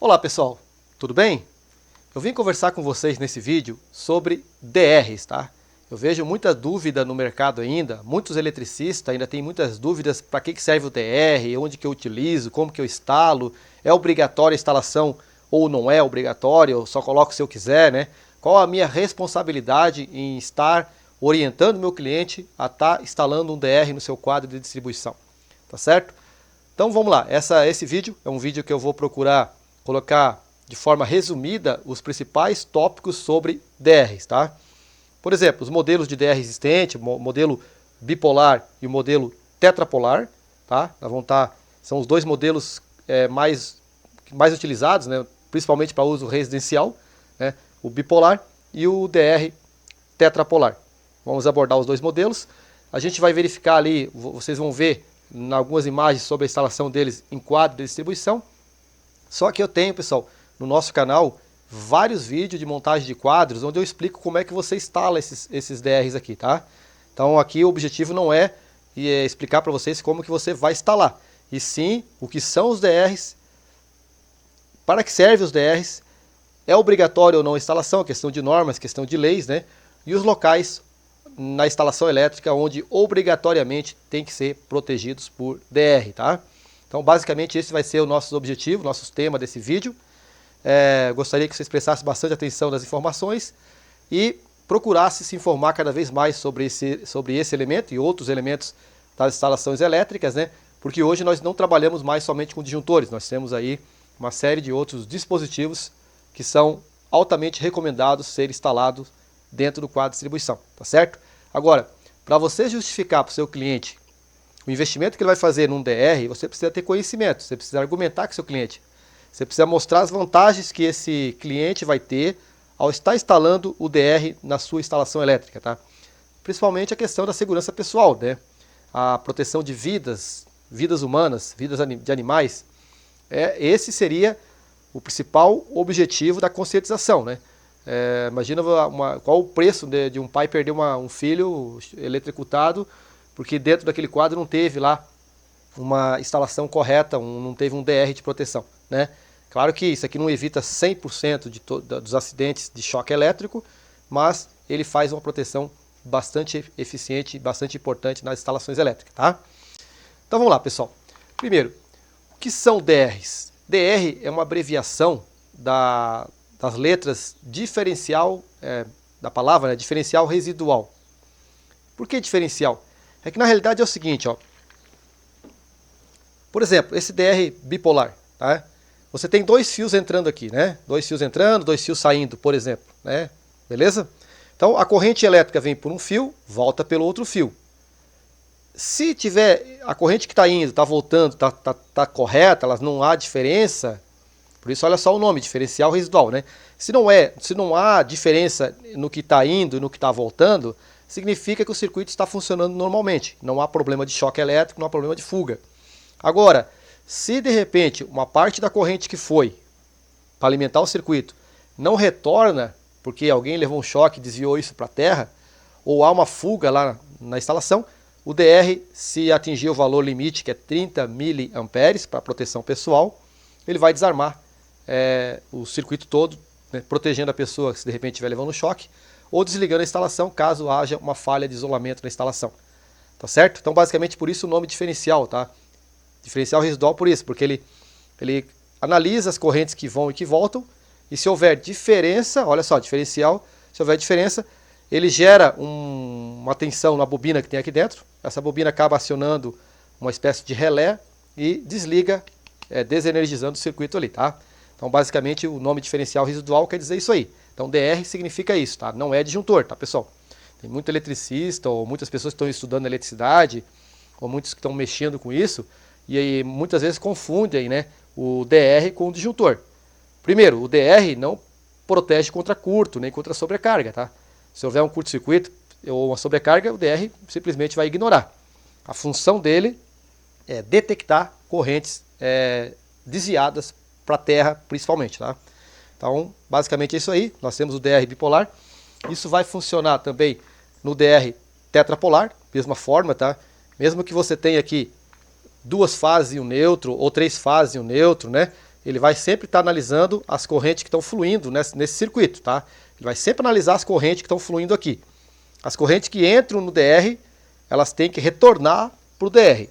Olá pessoal, tudo bem? Eu vim conversar com vocês nesse vídeo sobre DRs, tá? Eu vejo muita dúvida no mercado ainda, muitos eletricistas ainda têm muitas dúvidas para que serve o DR, onde que eu utilizo, como que eu instalo, é obrigatória a instalação ou não é obrigatório, eu só coloco se eu quiser, né? Qual a minha responsabilidade em estar orientando o meu cliente a estar instalando um DR no seu quadro de distribuição, tá certo? Então vamos lá, esse vídeo é um vídeo que eu vou procurar colocar de forma resumida os principais tópicos sobre DRs, tá? Por exemplo, os modelos de DR existente, o modelo bipolar e o modelo tetrapolar, tá? São os dois modelos mais utilizados, né? Principalmente para uso residencial, né? O bipolar e o DR tetrapolar. Vamos abordar os dois modelos. A gente vai verificar ali, vocês vão ver em algumas imagens sobre a instalação deles em quadro de distribuição. Só que eu tenho, pessoal, no nosso canal, vários vídeos de montagem de quadros, onde eu explico como é que você instala esses DRs aqui, tá? Então aqui o objetivo não é explicar para vocês como que você vai instalar, e sim o que são os DRs, para que servem os DRs, é obrigatório ou não a instalação, questão de normas, questão de leis, né? E os locais na instalação elétrica onde obrigatoriamente tem que ser protegidos por DR, tá? Então, basicamente, esse vai ser o nosso objetivo, nosso tema desse vídeo. Gostaria que vocês prestassem bastante atenção nas informações e procurassem se informar cada vez mais sobre esse elemento e outros elementos das instalações elétricas, né? Porque hoje nós não trabalhamos mais somente com disjuntores, nós temos aí uma série de outros dispositivos que são altamente recomendados ser instalados dentro do quadro de distribuição, tá certo? Agora, para você justificar para o seu cliente o investimento que ele vai fazer num DR, você precisa ter conhecimento, você precisa argumentar com o seu cliente. Você precisa mostrar as vantagens que esse cliente vai ter ao estar instalando o DR na sua instalação elétrica, tá? Principalmente a questão da segurança pessoal, né? A proteção de vidas humanas, vidas de animais. Esse seria o principal objetivo da conscientização, né? Imagina qual o preço de um pai perder um filho eletrocutado porque dentro daquele quadro não teve lá uma instalação correta, não teve um DR de proteção, né? Claro que isso aqui não evita 100% dos acidentes de choque elétrico, mas ele faz uma proteção bastante eficiente, bastante importante nas instalações elétricas, tá? Então vamos lá, pessoal. Primeiro, o que são DRs? DR é uma abreviação das letras diferencial, da palavra, né? Diferencial residual. Por que diferencial? É que na realidade é o seguinte, ó. Por exemplo, esse DR bipolar, tá? Você tem dois fios entrando aqui, né? Dois fios entrando, dois fios saindo, por exemplo, né? Beleza? Então a corrente elétrica vem por um fio, volta pelo outro fio. Se tiver a corrente que está indo, está voltando, tá correta, elas não há diferença. Por isso olha só o nome, diferencial residual, né? Se não há diferença no que está indo e no que está voltando, significa que o circuito está funcionando normalmente. Não há problema de choque elétrico, não há problema de fuga. Agora, se de repente uma parte da corrente que foi para alimentar o circuito não retorna, porque alguém levou um choque e desviou isso para a terra, ou há uma fuga lá na instalação, o DR, se atingir o valor limite, que é 30 mA para proteção pessoal, ele vai desarmar o circuito todo, né, protegendo a pessoa se de repente estiver levando um choque, ou desligando a instalação caso haja uma falha de isolamento na instalação. Tá certo? Então basicamente por isso o nome diferencial, tá? Diferencial residual por isso, porque ele analisa as correntes que vão e que voltam, e se houver diferença, olha só, diferencial, se houver diferença, ele gera uma tensão na bobina que tem aqui dentro, essa bobina acaba acionando uma espécie de relé e desliga, desenergizando o circuito ali, tá? Então basicamente o nome diferencial residual quer dizer isso aí. Então DR significa isso, tá? Não é disjuntor, tá, pessoal? Tem muito eletricista ou muitas pessoas que estão estudando eletricidade ou muitos que estão mexendo com isso e aí muitas vezes confundem, né, o DR com o disjuntor. Primeiro, o DR não protege contra curto nem contra sobrecarga, tá? Se houver um curto-circuito ou uma sobrecarga, o DR simplesmente vai ignorar. A função dele é detectar correntes desviadas para a terra, principalmente, tá? Então, basicamente é isso aí. Nós temos o DR bipolar. Isso vai funcionar também no DR tetrapolar, mesma forma, tá? Mesmo que você tenha aqui duas fases e um neutro, ou três fases e um neutro, né? ele vai sempre estar analisando as correntes que estão fluindo nesse circuito, tá? Ele vai sempre analisar as correntes que estão fluindo aqui. As correntes que entram no DR, elas têm que retornar para o DR.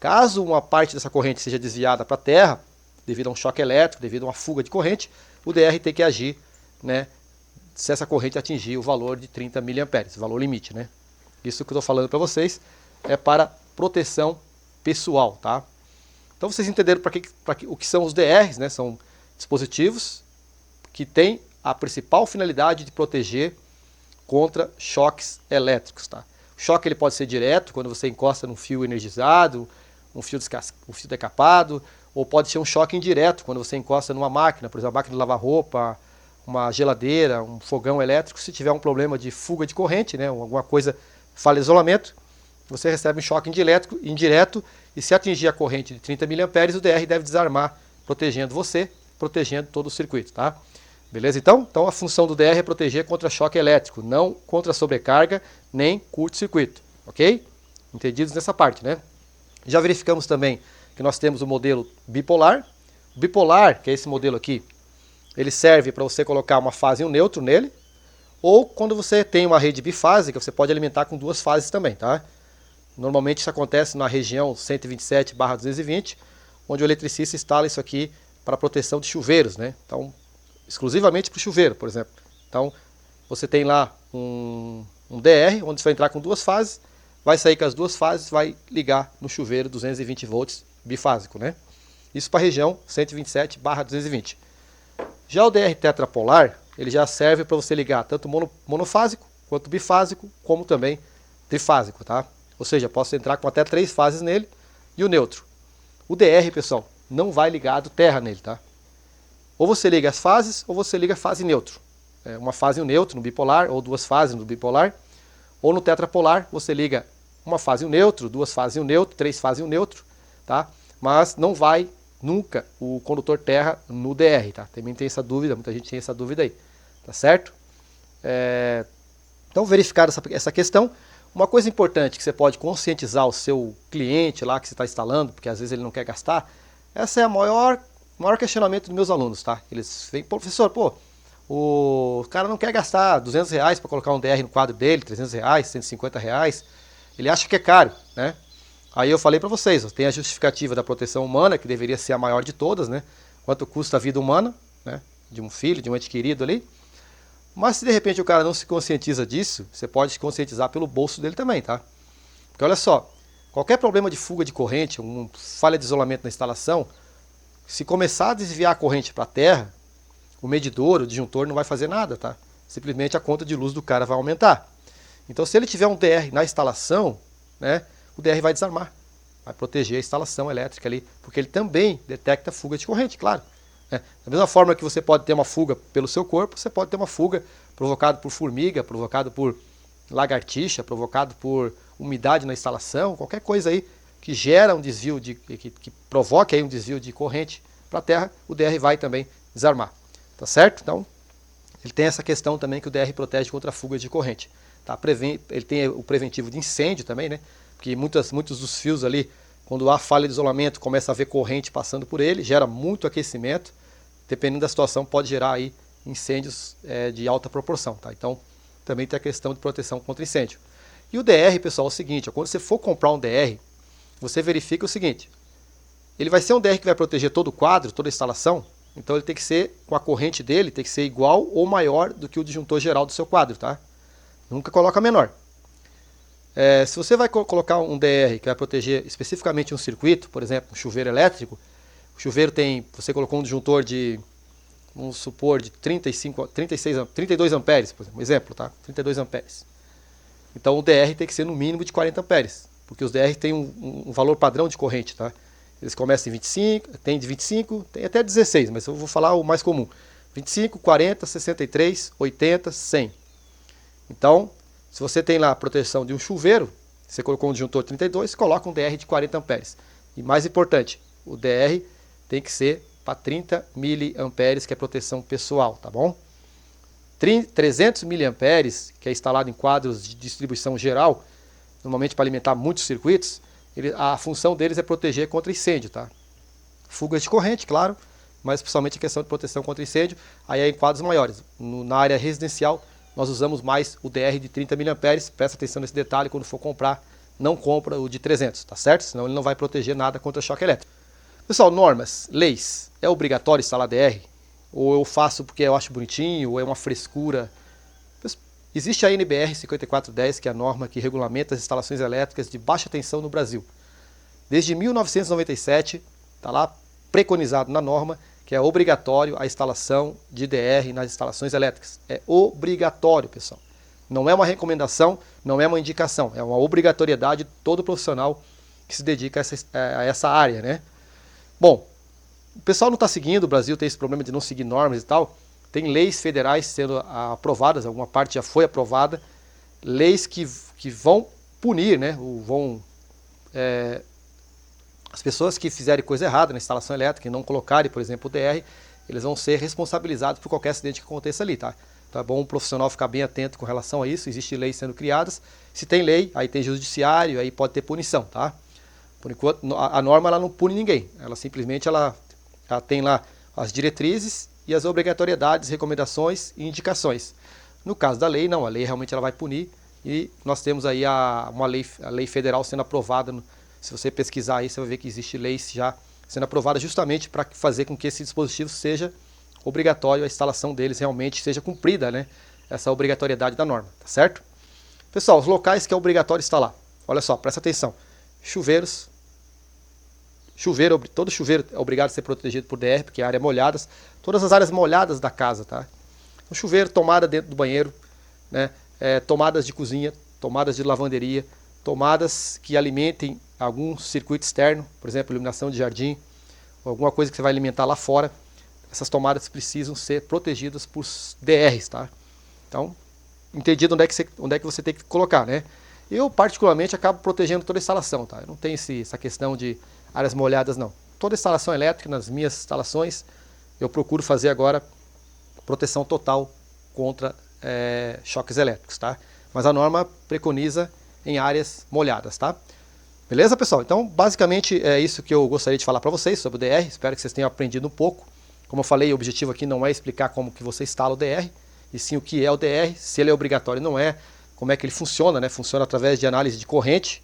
Caso uma parte dessa corrente seja desviada para a terra, devido a um choque elétrico, devido a uma fuga de corrente, o DR tem que agir, né, se essa corrente atingir o valor de 30 mA, o valor limite, né? Isso que eu estou falando para vocês é para proteção pessoal, tá? Então vocês entenderam o que são os DRs, né? São dispositivos que têm a principal finalidade de proteger contra choques elétricos, tá? O choque ele pode ser direto, quando você encosta num fio energizado, um fio decapado, ou pode ser um choque indireto, quando você encosta numa máquina, por exemplo, a máquina de lavar roupa, uma geladeira, um fogão elétrico. Se tiver um problema de fuga de corrente, né, alguma coisa, falha de isolamento, você recebe um choque indireto, e se atingir a corrente de 30 mA, o DR deve desarmar, protegendo você, protegendo todo o circuito, tá? Beleza, então? Então a função do DR é proteger contra choque elétrico, não contra sobrecarga, nem curto-circuito, ok? Entendidos nessa parte, né? Já verificamos também que nós temos o modelo bipolar. O bipolar, que é esse modelo aqui, ele serve para você colocar uma fase e um neutro nele, ou quando você tem uma rede bifásica, você pode alimentar com duas fases também, tá? Normalmente isso acontece na região 127/220, onde o eletricista instala isso aqui para proteção de chuveiros, né? Então, exclusivamente para o chuveiro, por exemplo. Então, você tem lá um DR, onde você vai entrar com duas fases, vai sair com as duas fases, vai ligar no chuveiro 220 volts bifásico, né? Isso para a região 127/220. Já o DR tetrapolar, ele já serve para você ligar tanto monofásico, quanto bifásico, como também trifásico, tá? Ou seja, posso entrar com até 3 fases nele e o neutro. O DR, pessoal, não vai ligado terra nele, tá? Ou você liga as fases, ou você liga a fase neutro. Uma fase e um neutro no bipolar, ou 2 fases no bipolar. Ou no tetrapolar, você liga uma fase e um neutro, 2 fases e um neutro, 3 fases e um neutro, tá? Mas não vai nunca o condutor terra no DR, tá? Também tem essa dúvida, muita gente tem essa dúvida aí, tá certo? Então, verificar essa questão. Uma coisa importante que você pode conscientizar o seu cliente lá que você está instalando, porque às vezes ele não quer gastar, essa é a maior questionamento dos meus alunos, tá? Eles vêm, professor, o cara não quer gastar R$200 para colocar um DR no quadro dele, R$300, R$150, ele acha que é caro, né? Aí eu falei para vocês, tem a justificativa da proteção humana, que deveria ser a maior de todas, né? Quanto custa a vida humana, né? De um filho, de um ente querido ali. Mas se de repente o cara não se conscientiza disso, você pode se conscientizar pelo bolso dele também, tá? Porque olha só, qualquer problema de fuga de corrente, uma falha de isolamento na instalação, se começar a desviar a corrente para a terra, o medidor, o disjuntor não vai fazer nada, tá? Simplesmente a conta de luz do cara vai aumentar. Então se ele tiver um DR na instalação, né, o DR vai desarmar, vai proteger a instalação elétrica ali, porque ele também detecta fuga de corrente, claro. Da mesma forma que você pode ter uma fuga pelo seu corpo, você pode ter uma fuga provocada por formiga, provocada por lagartixa, provocado por umidade na instalação, qualquer coisa aí que gera um desvio, que provoque aí um desvio de corrente para a terra, o DR vai também desarmar. Tá certo? Então, ele tem essa questão também que o DR protege contra fugas de corrente. Tá? Ele tem o preventivo de incêndio também, né? Porque muitos dos fios ali, quando há falha de isolamento, começa a haver corrente passando por ele, gera muito aquecimento. Dependendo da situação, pode gerar aí incêndios de alta proporção, tá? Então, também tem a questão de proteção contra incêndio. E o DR, pessoal, é o seguinte, quando você for comprar um DR, você verifica o seguinte, ele vai ser um DR que vai proteger todo o quadro, toda a instalação, então ele tem que ser, com a corrente dele, tem que ser igual ou maior do que o disjuntor geral do seu quadro, tá? Nunca coloca menor. Se você vai colocar um DR que vai proteger especificamente um circuito, por exemplo, um chuveiro elétrico, o chuveiro tem, você colocou um disjuntor de, vamos supor, de 32 amperes, por exemplo, tá? 32 amperes. Então o DR tem que ser no mínimo de 40 amperes, porque os DR têm um valor padrão de corrente, tá? Eles começam em 25, tem de 25, tem até 16, mas eu vou falar o mais comum. 25, 40, 63, 80, 100. Então, se você tem lá a proteção de um chuveiro, você colocou um disjuntor 32, coloca um DR de 40 amperes. E mais importante, o DR tem que ser para 30 miliamperes, que é proteção pessoal, tá bom? 300 miliamperes, que é instalado em quadros de distribuição geral, normalmente para alimentar muitos circuitos, a função deles é proteger contra incêndio, tá? Fugas de corrente, claro, mas principalmente a questão de proteção contra incêndio, aí é em quadros maiores. Na área residencial, nós usamos mais o DR de 30 mA, presta atenção nesse detalhe, quando for comprar, não compra o de 300, tá certo? Senão ele não vai proteger nada contra choque elétrico. Pessoal, normas, leis, é obrigatório instalar DR? Ou eu faço porque eu acho bonitinho, ou é uma frescura? Existe a NBR 5410, que é a norma que regulamenta as instalações elétricas de baixa tensão no Brasil. Desde 1997, está lá preconizado na norma que é obrigatório a instalação de DR nas instalações elétricas. É obrigatório, pessoal. Não é uma recomendação, não é uma indicação, é uma obrigatoriedade de todo profissional que se dedica a essa área, né? Bom, o pessoal não está seguindo, o Brasil tem esse problema de não seguir normas e tal. Tem leis federais sendo aprovadas, alguma parte já foi aprovada, leis que vão punir, né? As pessoas que fizerem coisa errada na instalação elétrica e não colocarem, por exemplo, o DR, eles vão ser responsabilizados por qualquer acidente que aconteça ali, tá? Então é bom o profissional ficar bem atento com relação a isso, existem leis sendo criadas. Se tem lei, aí tem judiciário, aí pode ter punição, tá? Por enquanto, a norma ela não pune ninguém, ela simplesmente ela tem lá as diretrizes e as obrigatoriedades, recomendações e indicações. No caso da lei, não, a lei realmente ela vai punir e nós temos aí a lei federal sendo aprovada. Se você pesquisar aí, você vai ver que existe leis já sendo aprovada justamente para fazer com que esse dispositivo seja obrigatório, a instalação deles realmente seja cumprida, né? Essa obrigatoriedade da norma, tá certo? Pessoal, os locais que é obrigatório instalar. Olha só, presta atenção. Chuveiros. Todo chuveiro é obrigado a ser protegido por DR, porque é áreas molhadas. Todas as áreas molhadas da casa, tá? O chuveiro, tomada dentro do banheiro, né? Tomadas de cozinha, tomadas de lavanderia, tomadas que alimentem algum circuito externo, por exemplo, iluminação de jardim, ou alguma coisa que você vai alimentar lá fora. Essas tomadas precisam ser protegidas por DRs, tá? Então, entendido onde é que você tem que colocar, né? Eu, particularmente, acabo protegendo toda a instalação, tá? Eu não tenho essa questão de áreas molhadas, não. Toda instalação elétrica, nas minhas instalações, eu procuro fazer agora proteção total contra choques elétricos, tá? Mas a norma preconiza em áreas molhadas, tá? Beleza, pessoal? Então, basicamente, é isso que eu gostaria de falar para vocês sobre o DR. Espero que vocês tenham aprendido um pouco. Como eu falei, o objetivo aqui não é explicar como que você instala o DR, e sim o que é o DR, se ele é obrigatório ou não é, como é que ele funciona, né? Funciona através de análise de corrente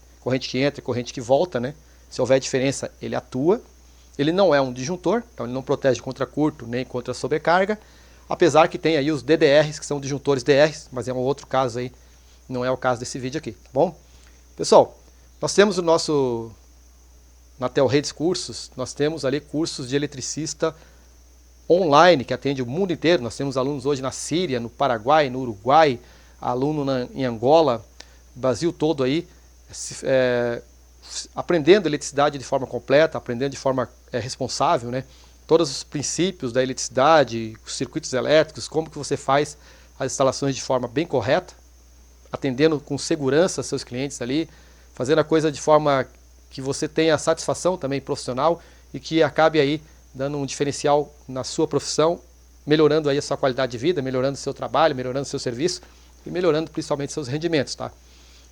que entra e corrente que volta, né? Se houver diferença, ele atua. Ele não é um disjuntor, então ele não protege contra curto nem contra sobrecarga, apesar que tem aí os DDRs, que são disjuntores DRs, mas é um outro caso aí, não é o caso desse vídeo aqui, tá bom? Pessoal, nós temos na Telredes Cursos, nós temos ali cursos de eletricista online, que atende o mundo inteiro. Nós temos alunos hoje na Síria, no Paraguai, no Uruguai, aluno em Angola, Brasil todo aí, aprendendo eletricidade de forma completa, aprendendo de forma responsável, né? Todos os princípios da eletricidade, os circuitos elétricos, como que você faz as instalações de forma bem correta, atendendo com segurança seus clientes ali, fazendo a coisa de forma que você tenha satisfação também profissional e que acabe aí dando um diferencial na sua profissão, melhorando aí a sua qualidade de vida, melhorando o seu trabalho, melhorando o seu serviço e melhorando principalmente seus rendimentos, tá?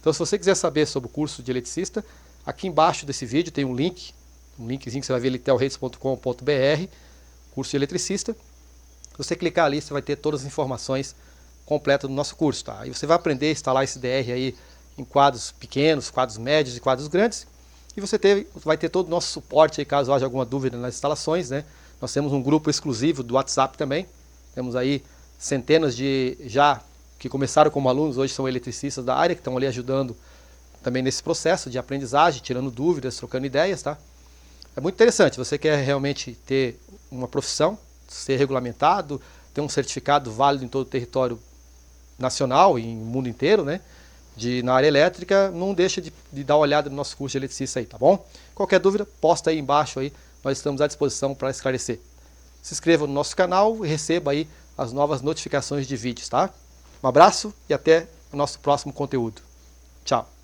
Então, se você quiser saber sobre o curso de eletricista, aqui embaixo desse vídeo tem um linkzinho que você vai ver ali, telredes.com.br, curso de eletricista. Se você clicar ali, você vai ter todas as informações completas do nosso curso, tá? Aí você vai aprender a instalar esse DR aí em quadros pequenos, quadros médios e quadros grandes. E você vai ter todo o nosso suporte aí, caso haja alguma dúvida nas instalações, né? Nós temos um grupo exclusivo do WhatsApp também. Temos aí centenas que começaram como alunos, hoje são eletricistas da área, que estão ali ajudando também nesse processo de aprendizagem, tirando dúvidas, trocando ideias, tá? É muito interessante, você quer realmente ter uma profissão, ser regulamentado, ter um certificado válido em todo o território nacional e no mundo inteiro, né? Na área elétrica, não deixa de dar uma olhada no nosso curso de eletricista aí, tá bom? Qualquer dúvida, posta aí embaixo aí, nós estamos à disposição para esclarecer. Se inscreva no nosso canal e receba aí as novas notificações de vídeos, tá? Um abraço e até o nosso próximo conteúdo. Tchau!